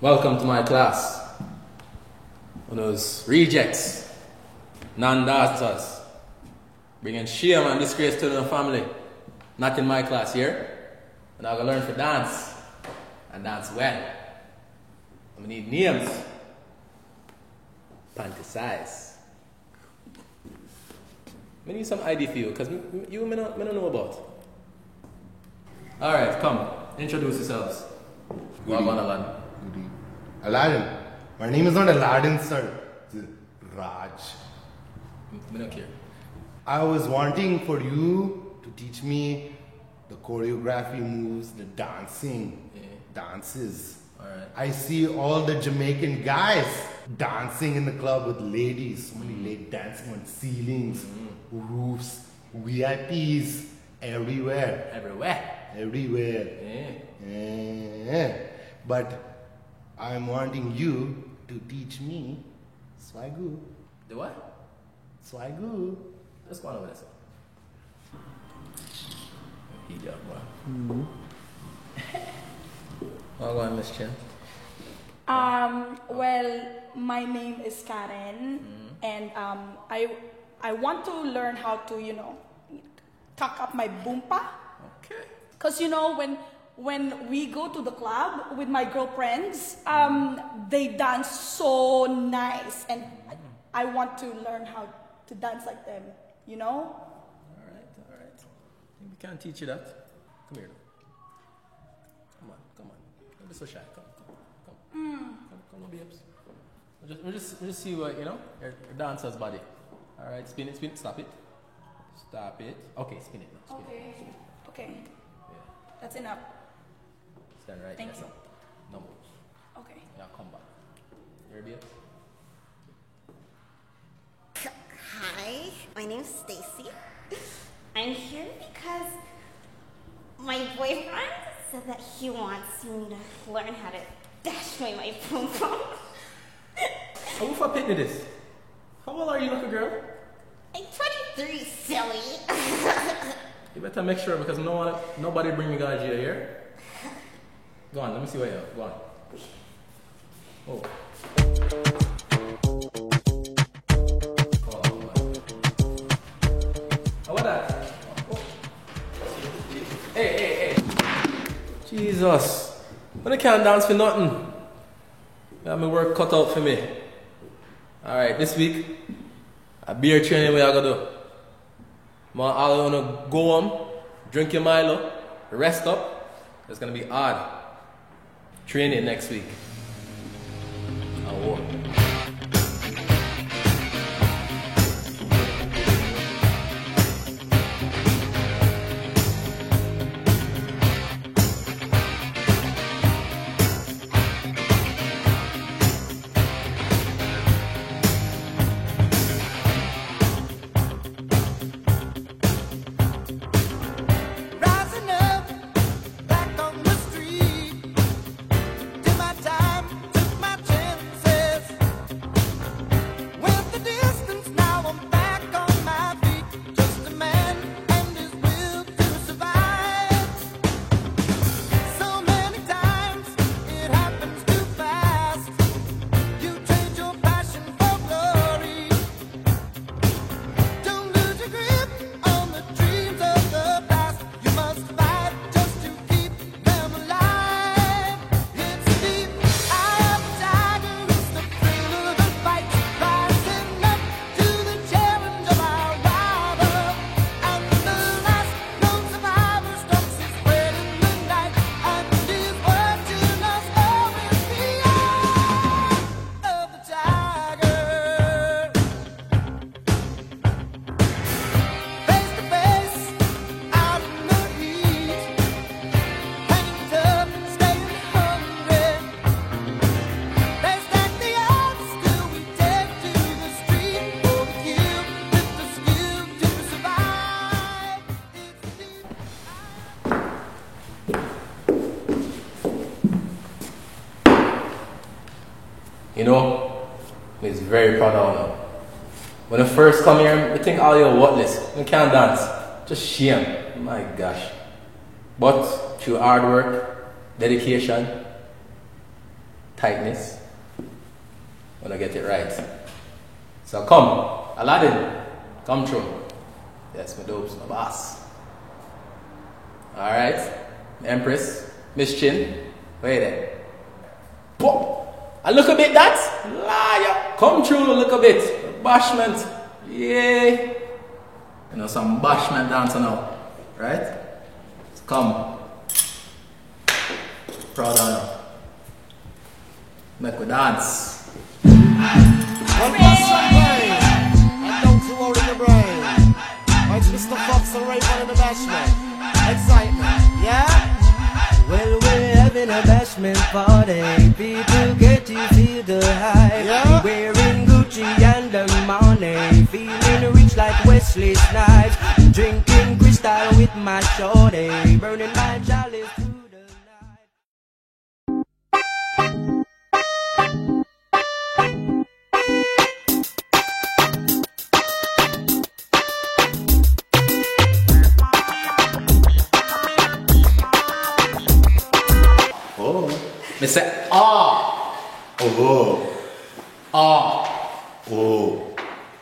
Welcome to my class. One of those rejects, non-dancers, bringing shame and disgrace to the family. Not in my class here. And I'm going to learn to dance, and dance well. I'm going to need names. Panty size. I need some ID for you, because you may not know about. Alright, come. Introduce yourselves. Welcome, Aladdin. Aladdin. My name is not Aladdin, sir. It's Raj. I don't care. I was wanting for you to teach me the choreography moves, the dancing, dances. Alright. I see all the Jamaican guys dancing in the club with ladies. So many ladies dancing on ceilings, roofs, VIPs, everywhere. Everywhere. Yeah. But I'm wanting you to teach me Swagoo. The what? Swagoo. Let's go on over there, sir. He got one. I'll go on, Miss Chen. Well, my name is Karen, and I want to learn how to, tuck up my boompa. Okay. Cause when we go to the club with my girlfriends, they dance so nice, and I want to learn how to dance like them. Alright. I think we can teach you that. Come here. Come on. Don't be so shy. Come, babes. We'll just see what, your dancer's body. Alright, spin it, stop it. Okay, spin it now. Okay. Yeah. That's enough. Stand right Thank there, you. son. No moves. Okay. Now come back. You ready, babes? Hi, my name's Stacy. I'm here because my boyfriend said that he wants me to learn how to dash away my pom pom. How if I picnic this? How old are you, little girl? I'm 23, silly. You better make sure, because nobody bring me guys here. Go on, let me see what you have. Go on. Oh. What that? Oh. Hey. Jesus. When I can't dance for nothing. I have my work cut out for me. Alright, this week, a beer training we are going to do. All I want to go home, drink your Milo, rest up. It's going to be hard. Training next week. I will. Rising up, back on the street. Did my time, took my chances. Went the distance, now I'm back on my feet. Just a man and his will to survive. So many times it happens too fast. You trade your passion for glory. Don't lose your grip on the dreams of the past. You must fight just to keep them alive. It's the deep eye of the tiger, it's the thrill of the fight, rising up to the challenge of our rival. And the last known survivor stalks his prey in the night, and is watching us all with the eye of the tiger. Face to face, out in the heat, hanging tough, staying hungry. They stack the odds till we take to the street for the kill, with the skill to survive. It's deep. He's very proud of him. When I first come here, I think all you worthless. You can't dance. Just shame. My gosh. But through hard work, dedication, tightness. Wanna get it right. So come, Aladdin, come through. Yes, my dopes, my boss. Alright, Empress, Miss Chin, wait there. Pop! A look a bit that? Liar! Come through, look a bit. Bashment. Yeah. You know, some bashment dancer now. Right? So come. Proud of you. Make we dance. One pass of brain, and don't you worry your brain. It's Mr. Fox and Raven and the Bashman. Excitement, yeah? Well, we're having a bashment party. People get to feel the hype. Yeah. Wearing Gucci and the money. Feeling rich like Wesley Snipes. Drinking crystal with my shorty. Burning my chalice through the night. Oh. Me say, ah, Oh. ah. Oh.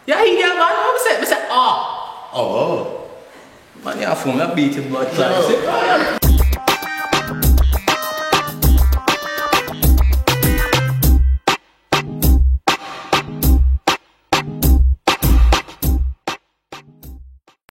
Yeah, he get man. What me say, ah. Oh. Man, you have fun. I beat him, but